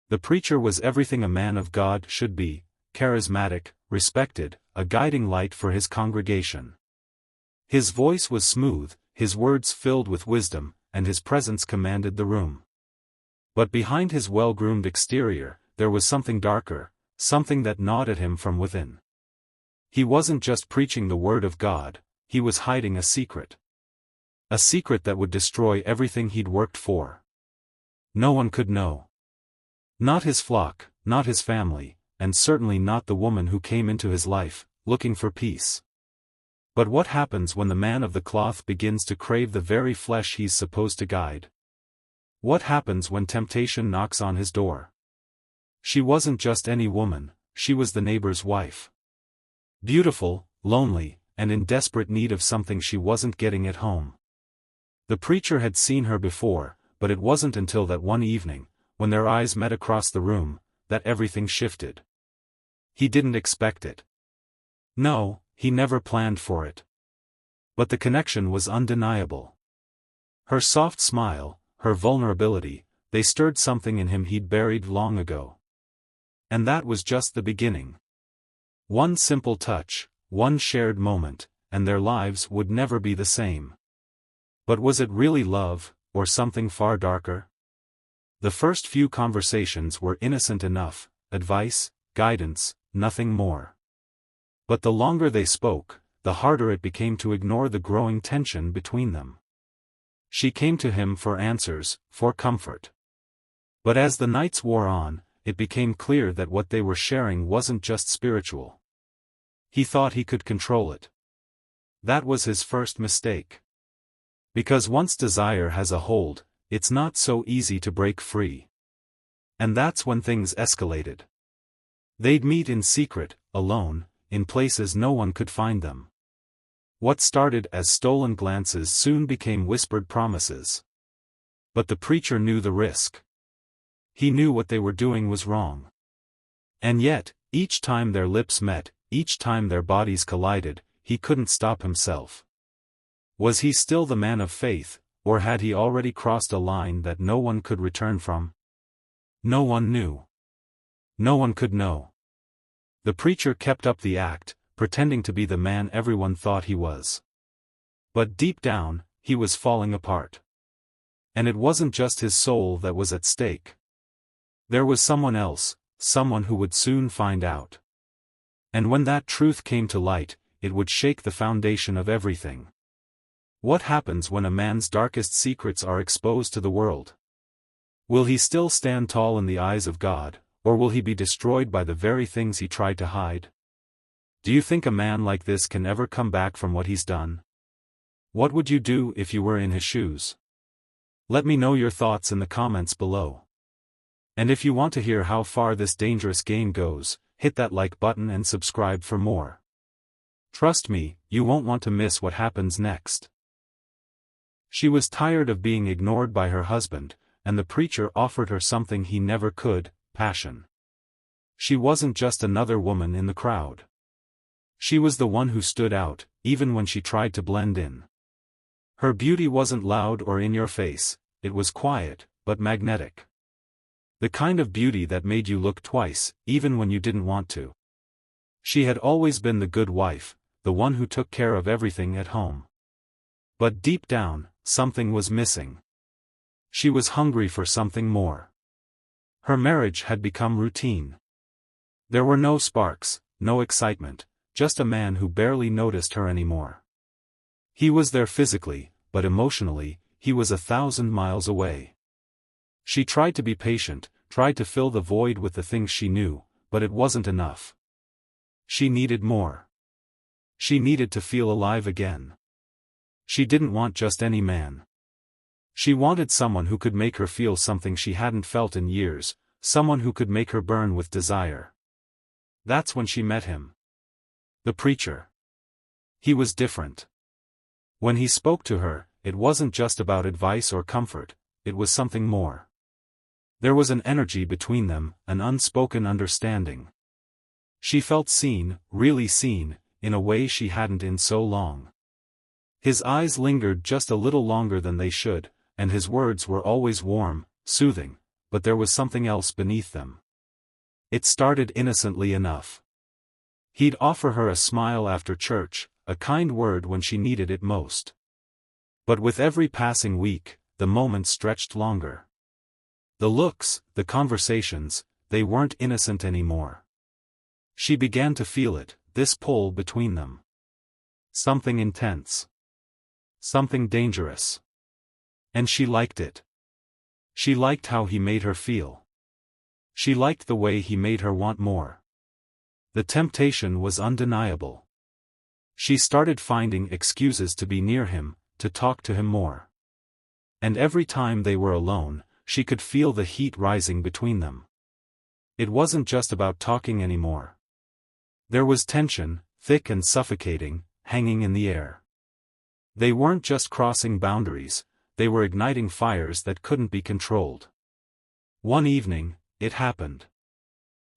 The preacher was everything a man of God should be: charismatic, respected, a guiding light for his congregation. His voice was smooth, his words filled with wisdom, and his presence commanded the room. But behind his well-groomed exterior, there was something darker, something that gnawed at him from within. He wasn't just preaching the word of God, he was hiding a secret. A secret that would destroy everything he'd worked for. No one could know. Not his flock, not his family, and certainly not the woman who came into his life, looking for peace. But what happens when the man of the cloth begins to crave the very flesh he's supposed to guide? What happens when temptation knocks on his door? She wasn't just any woman, she was the neighbor's wife. Beautiful, lonely, and in desperate need of something she wasn't getting at home. The preacher had seen her before, but it wasn't until that one evening, when their eyes met across the room, that everything shifted. He didn't expect it. No, he never planned for it. But the connection was undeniable. Her soft smile, her vulnerability, they stirred something in him he'd buried long ago. And that was just the beginning. One simple touch, one shared moment, and their lives would never be the same. But was it really love, or something far darker? The first few conversations were innocent enough: advice, guidance, nothing more. But the longer they spoke, the harder it became to ignore the growing tension between them. She came to him for answers, for comfort. But as the nights wore on, it became clear that what they were sharing wasn't just spiritual. He thought he could control it. That was his first mistake. Because once desire has a hold, it's not so easy to break free. And that's when things escalated. They'd meet in secret, alone, in places no one could find them. What started as stolen glances soon became whispered promises. But the preacher knew the risk. He knew what they were doing was wrong. And yet, each time their lips met, each time their bodies collided, he couldn't stop himself. Was he still the man of faith, or had he already crossed a line that no one could return from? No one knew. No one could know. The preacher kept up the act, pretending to be the man everyone thought he was. But deep down, he was falling apart. And it wasn't just his soul that was at stake. There was someone else, someone who would soon find out. And when that truth came to light, it would shake the foundation of everything. What happens when a man's darkest secrets are exposed to the world? Will he still stand tall in the eyes of God, or will he be destroyed by the very things he tried to hide? Do you think a man like this can ever come back from what he's done? What would you do if you were in his shoes? Let me know your thoughts in the comments below. And if you want to hear how far this dangerous game goes, hit that like button and subscribe for more. Trust me, you won't want to miss what happens next. She was tired of being ignored by her husband, and the preacher offered her something he never could: passion. She wasn't just another woman in the crowd. She was the one who stood out, even when she tried to blend in. Her beauty wasn't loud or in your face, it was quiet, but magnetic. The kind of beauty that made you look twice, even when you didn't want to. She had always been the good wife, the one who took care of everything at home. But deep down, something was missing. She was hungry for something more. Her marriage had become routine. There were no sparks, no excitement, just a man who barely noticed her anymore. He was there physically, but emotionally, he was 1,000 miles away. She tried to be patient, tried to fill the void with the things she knew, but it wasn't enough. She needed more. She needed to feel alive again. She didn't want just any man. She wanted someone who could make her feel something she hadn't felt in years, someone who could make her burn with desire. That's when she met him. The preacher. He was different. When he spoke to her, it wasn't just about advice or comfort, it was something more. There was an energy between them, an unspoken understanding. She felt seen, really seen, in a way she hadn't in so long. His eyes lingered just a little longer than they should, and his words were always warm, soothing, but there was something else beneath them. It started innocently enough. He'd offer her a smile after church, a kind word when she needed it most. But with every passing week, the moments stretched longer. The looks, the conversations, they weren't innocent anymore. She began to feel it, this pull between them. Something intense. Something dangerous. And she liked it. She liked how he made her feel. She liked the way he made her want more. The temptation was undeniable. She started finding excuses to be near him, to talk to him more. And every time they were alone, she could feel the heat rising between them. It wasn't just about talking anymore. There was tension, thick and suffocating, hanging in the air. They weren't just crossing boundaries, they were igniting fires that couldn't be controlled. One evening, it happened.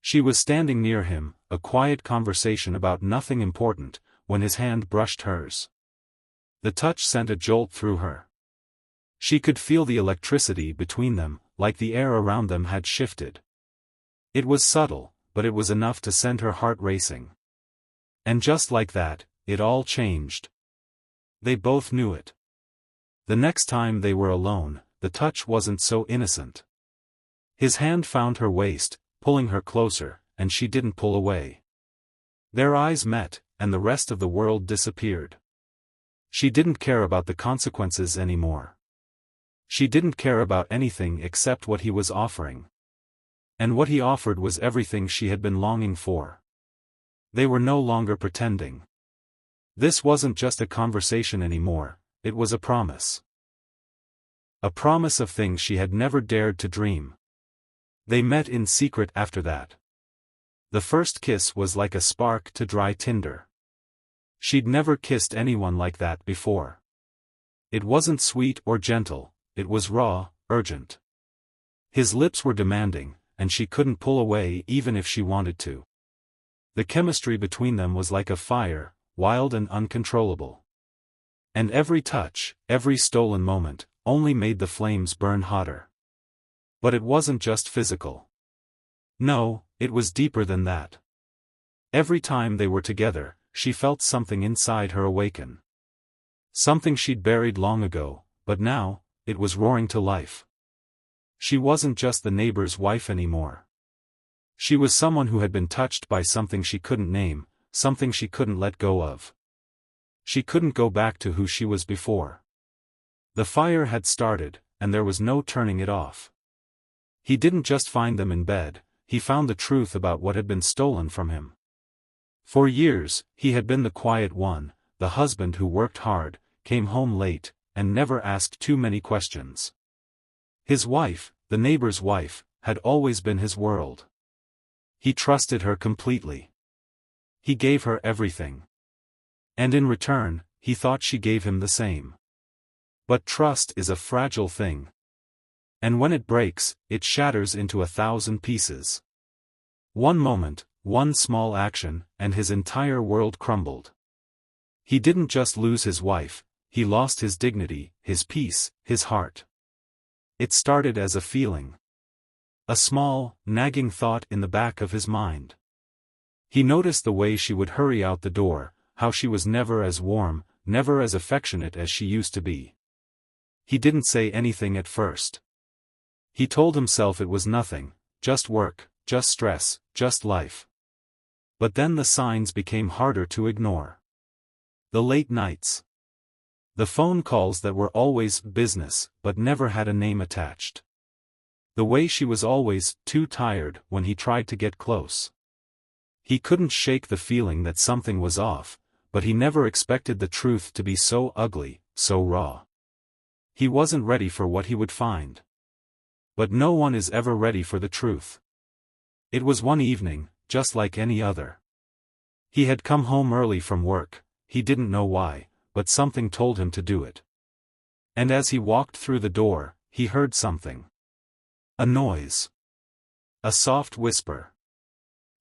She was standing near him, a quiet conversation about nothing important, when his hand brushed hers. The touch sent a jolt through her. She could feel the electricity between them, like the air around them had shifted. It was subtle, but it was enough to send her heart racing. And just like that, it all changed. They both knew it. The next time they were alone, the touch wasn't so innocent. His hand found her waist, pulling her closer, and she didn't pull away. Their eyes met, and the rest of the world disappeared. She didn't care about the consequences anymore. She didn't care about anything except what he was offering. And what he offered was everything she had been longing for. They were no longer pretending. This wasn't just a conversation anymore, it was a promise. A promise of things she had never dared to dream. They met in secret after that. The first kiss was like a spark to dry tinder. She'd never kissed anyone like that before. It wasn't sweet or gentle, it was raw, urgent. His lips were demanding, and she couldn't pull away even if she wanted to. The chemistry between them was like a fire, wild and uncontrollable. And every touch, every stolen moment, only made the flames burn hotter. But it wasn't just physical. No, it was deeper than that. Every time they were together, she felt something inside her awaken. Something she'd buried long ago, but now, it was roaring to life. She wasn't just the neighbor's wife anymore. She was someone who had been touched by something she couldn't name, something she couldn't let go of. She couldn't go back to who she was before. The fire had started, and there was no turning it off. He didn't just find them in bed, he found the truth about what had been stolen from him. For years, he had been the quiet one, the husband who worked hard, came home late, and never asked too many questions. His wife, the neighbor's wife, had always been his world. He trusted her completely. He gave her everything. And in return, he thought she gave him the same. But trust is a fragile thing. And when it breaks, it shatters into 1,000 pieces. One moment, one small action, and his entire world crumbled. He didn't just lose his wife, he lost his dignity, his peace, his heart. It started as a feeling. A small, nagging thought in the back of his mind. He noticed the way she would hurry out the door, how she was never as warm, never as affectionate as she used to be. He didn't say anything at first. He told himself it was nothing, just work, just stress, just life. But then the signs became harder to ignore. The late nights. The phone calls that were always business, but never had a name attached. The way she was always too tired when he tried to get close. He couldn't shake the feeling that something was off, but he never expected the truth to be so ugly, so raw. He wasn't ready for what he would find. But no one is ever ready for the truth. It was one evening, just like any other. He had come home early from work, he didn't know why, but something told him to do it. And as he walked through the door, he heard something. A noise. A soft whisper.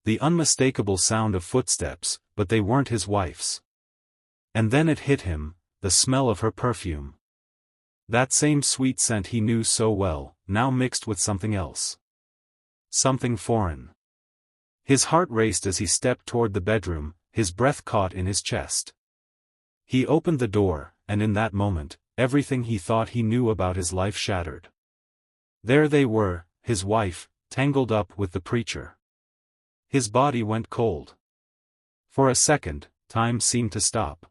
The unmistakable sound of footsteps, but they weren't his wife's. And then it hit him, the smell of her perfume. That same sweet scent he knew so well, now mixed with something else. Something foreign. His heart raced as he stepped toward the bedroom, his breath caught in his chest. He opened the door, and in that moment, everything he thought he knew about his life shattered. There they were, his wife, tangled up with the preacher. His body went cold. For a second, time seemed to stop.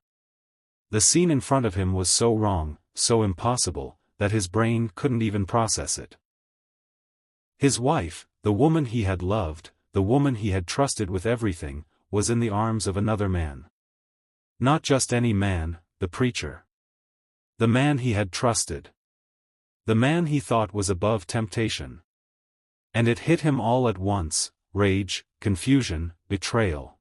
The scene in front of him was so wrong, so impossible, that his brain couldn't even process it. His wife, the woman he had loved, the woman he had trusted with everything, was in the arms of another man. Not just any man, the preacher. The man he had trusted. The man he thought was above temptation. And it hit him all at once: rage, confusion, betrayal.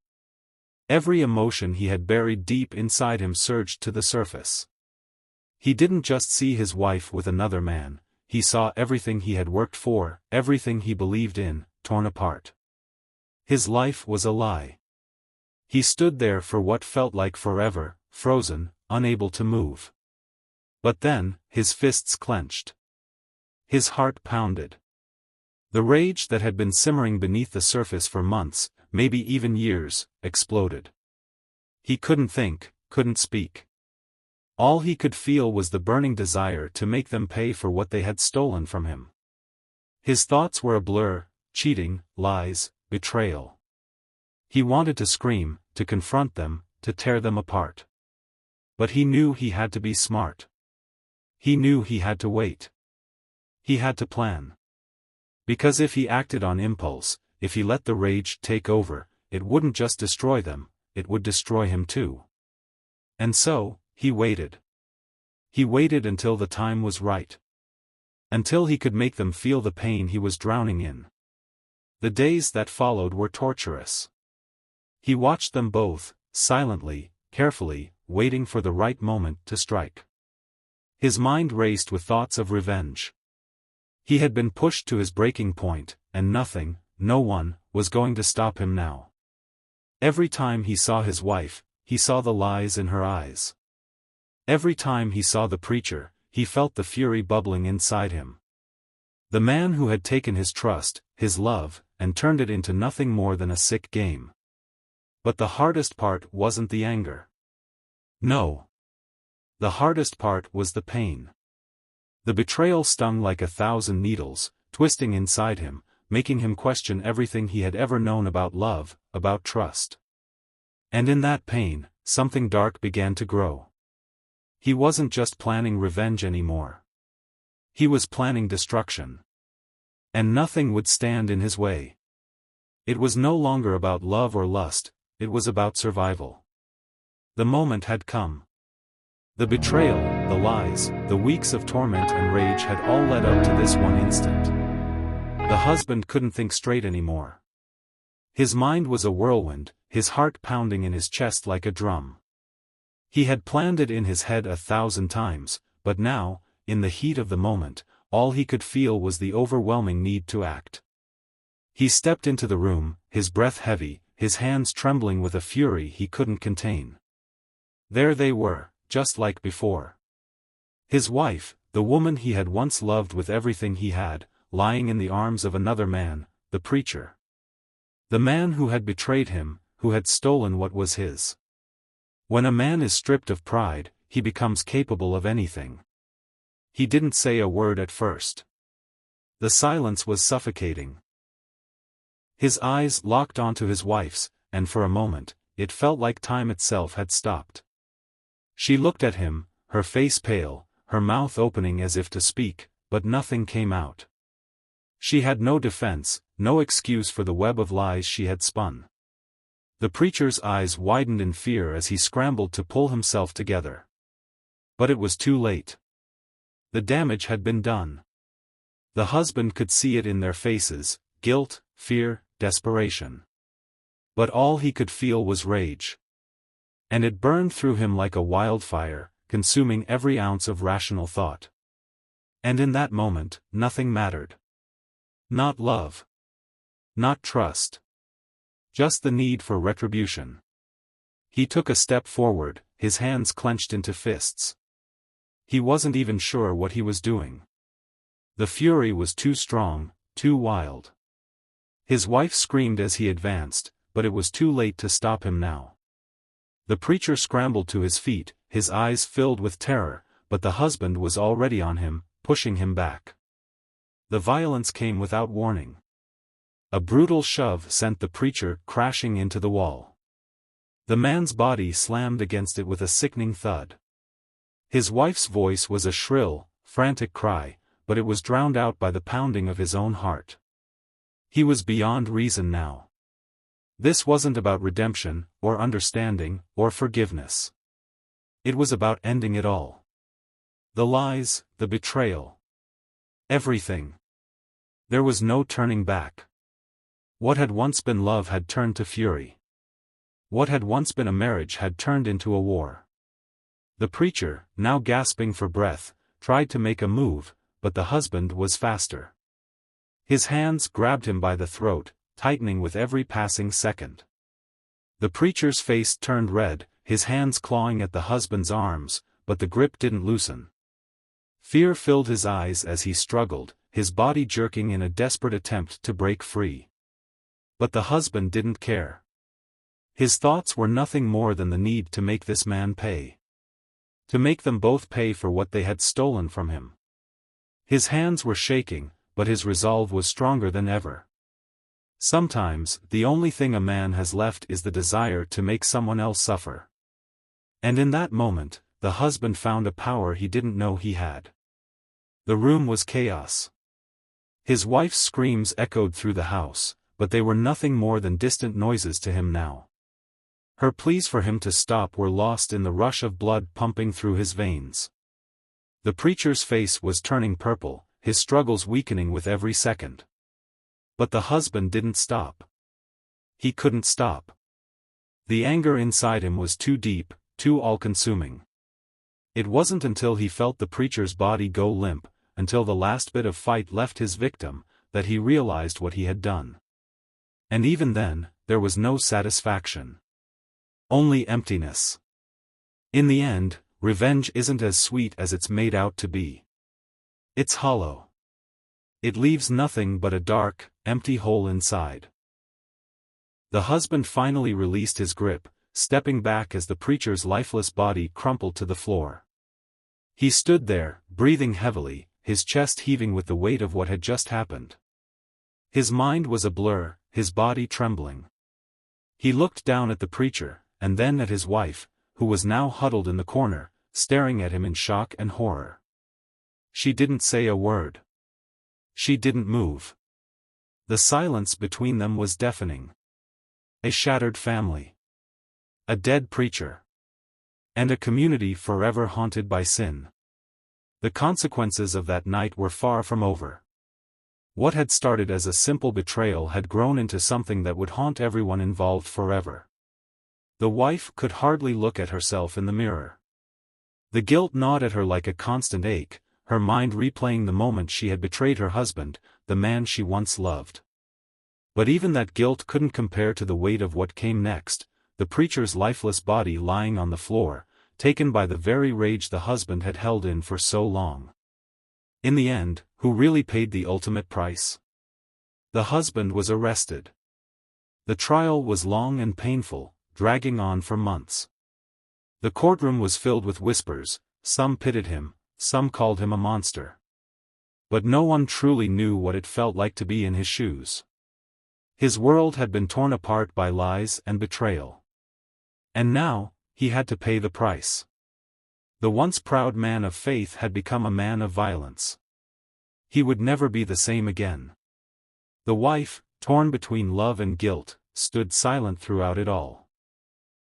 Every emotion he had buried deep inside him surged to the surface. He didn't just see his wife with another man, he saw everything he had worked for, everything he believed in, torn apart. His life was a lie. He stood there for what felt like forever, frozen, unable to move. But then, his fists clenched. His heart pounded. The rage that had been simmering beneath the surface for months, maybe even years, exploded. He couldn't think, couldn't speak. All he could feel was the burning desire to make them pay for what they had stolen from him. His thoughts were a blur: cheating, lies, betrayal. He wanted to scream, to confront them, to tear them apart. But he knew he had to be smart. He knew he had to wait. He had to plan. Because if he acted on impulse, if he let the rage take over, it wouldn't just destroy them, it would destroy him too. And so, he waited. He waited until the time was right. Until he could make them feel the pain he was drowning in. The days that followed were torturous. He watched them both, silently, carefully, waiting for the right moment to strike. His mind raced with thoughts of revenge. He had been pushed to his breaking point, and nothing, no one, was going to stop him now. Every time he saw his wife, he saw the lies in her eyes. Every time he saw the preacher, he felt the fury bubbling inside him. The man who had taken his trust, his love, and turned it into nothing more than a sick game. But the hardest part wasn't the anger. No. The hardest part was the pain. The betrayal stung like 1,000 needles, twisting inside him, making him question everything he had ever known about love, about trust. And in that pain, something dark began to grow. He wasn't just planning revenge anymore. He was planning destruction. And nothing would stand in his way. It was no longer about love or lust, it was about survival. The moment had come. The betrayal, the lies, the weeks of torment and rage had all led up to this one instant. The husband couldn't think straight anymore. His mind was a whirlwind, his heart pounding in his chest like a drum. He had planned it in his head 1,000 times, but now, in the heat of the moment, all he could feel was the overwhelming need to act. He stepped into the room, his breath heavy, his hands trembling with a fury he couldn't contain. There they were, just like before. His wife, the woman he had once loved with everything he had, lying in the arms of another man, the preacher. The man who had betrayed him, who had stolen what was his. When a man is stripped of pride, he becomes capable of anything. He didn't say a word at first. The silence was suffocating. His eyes locked onto his wife's, and for a moment, it felt like time itself had stopped. She looked at him, her face pale, her mouth opening as if to speak, but nothing came out. She had no defense, no excuse for the web of lies she had spun. The preacher's eyes widened in fear as he scrambled to pull himself together. But it was too late. The damage had been done. The husband could see it in their faces: guilt, fear, desperation. But all he could feel was rage. And it burned through him like a wildfire, consuming every ounce of rational thought. And in that moment, nothing mattered. Not love. Not trust. Just the need for retribution. He took a step forward, his hands clenched into fists. He wasn't even sure what he was doing. The fury was too strong, too wild. His wife screamed as he advanced, but it was too late to stop him now. The preacher scrambled to his feet, his eyes filled with terror, but the husband was already on him, pushing him back. The violence came without warning. A brutal shove sent the preacher crashing into the wall. The man's body slammed against it with a sickening thud. His wife's voice was a shrill, frantic cry, but it was drowned out by the pounding of his own heart. He was beyond reason now. This wasn't about redemption, or understanding, or forgiveness. It was about ending it all. The lies, the betrayal. Everything. There was no turning back. What had once been love had turned to fury. What had once been a marriage had turned into a war. The preacher, now gasping for breath, tried to make a move, but the husband was faster. His hands grabbed him by the throat, tightening with every passing second. The preacher's face turned red, his hands clawing at the husband's arms, but the grip didn't loosen. Fear filled his eyes as he struggled, his body jerking in a desperate attempt to break free. But the husband didn't care. His thoughts were nothing more than the need to make this man pay. To make them both pay for what they had stolen from him. His hands were shaking, but his resolve was stronger than ever. Sometimes, the only thing a man has left is the desire to make someone else suffer. And in that moment, the husband found a power he didn't know he had. The room was chaos. His wife's screams echoed through the house, but they were nothing more than distant noises to him now. Her pleas for him to stop were lost in the rush of blood pumping through his veins. The preacher's face was turning purple, his struggles weakening with every second. But the husband didn't stop. He couldn't stop. The anger inside him was too deep, too all-consuming. It wasn't until he felt the preacher's body go limp, until the last bit of fight left his victim, that he realized what he had done. And even then, there was no satisfaction. Only emptiness. In the end, revenge isn't as sweet as it's made out to be. It's hollow. It leaves nothing but a dark, empty hole inside. The husband finally released his grip, stepping back as the preacher's lifeless body crumpled to the floor. He stood there, breathing heavily, his chest heaving with the weight of what had just happened. His mind was a blur, his body trembling. He looked down at the preacher, and then at his wife, who was now huddled in the corner, staring at him in shock and horror. She didn't say a word. She didn't move. The silence between them was deafening. A shattered family. A dead preacher. And a community forever haunted by sin. The consequences of that night were far from over. What had started as a simple betrayal had grown into something that would haunt everyone involved forever. The wife could hardly look at herself in the mirror. The guilt gnawed at her like a constant ache, her mind replaying the moment she had betrayed her husband, the man she once loved. But even that guilt couldn't compare to the weight of what came next, the preacher's lifeless body lying on the floor, taken by the very rage the husband had held in for so long. In the end, who really paid the ultimate price? The husband was arrested. The trial was long and painful, dragging on for months. The courtroom was filled with whispers, some pitied him, some called him a monster. But no one truly knew what it felt like to be in his shoes. His world had been torn apart by lies and betrayal. And now, he had to pay the price. The once proud man of faith had become a man of violence. He would never be the same again. The wife, torn between love and guilt, stood silent throughout it all.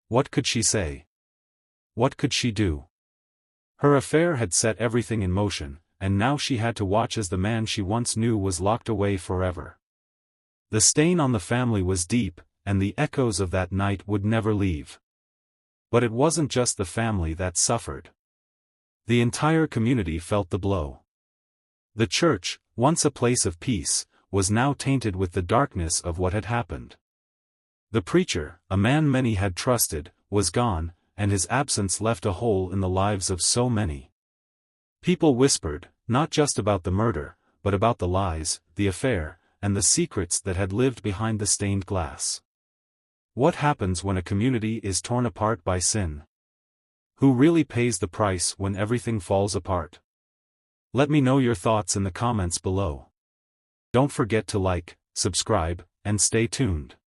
What could she say? What could she do? Her affair had set everything in motion, and now she had to watch as the man she once knew was locked away forever. The stain on the family was deep, and the echoes of that night would never leave. But it wasn't just the family that suffered. The entire community felt the blow. The church, once a place of peace, was now tainted with the darkness of what had happened. The preacher, a man many had trusted, was gone, and his absence left a hole in the lives of so many. People whispered, not just about the murder, but about the lies, the affair, and the secrets that had lived behind the stained glass. What happens when a community is torn apart by sin? Who really pays the price when everything falls apart? Let me know your thoughts in the comments below. Don't forget to like, subscribe, and stay tuned.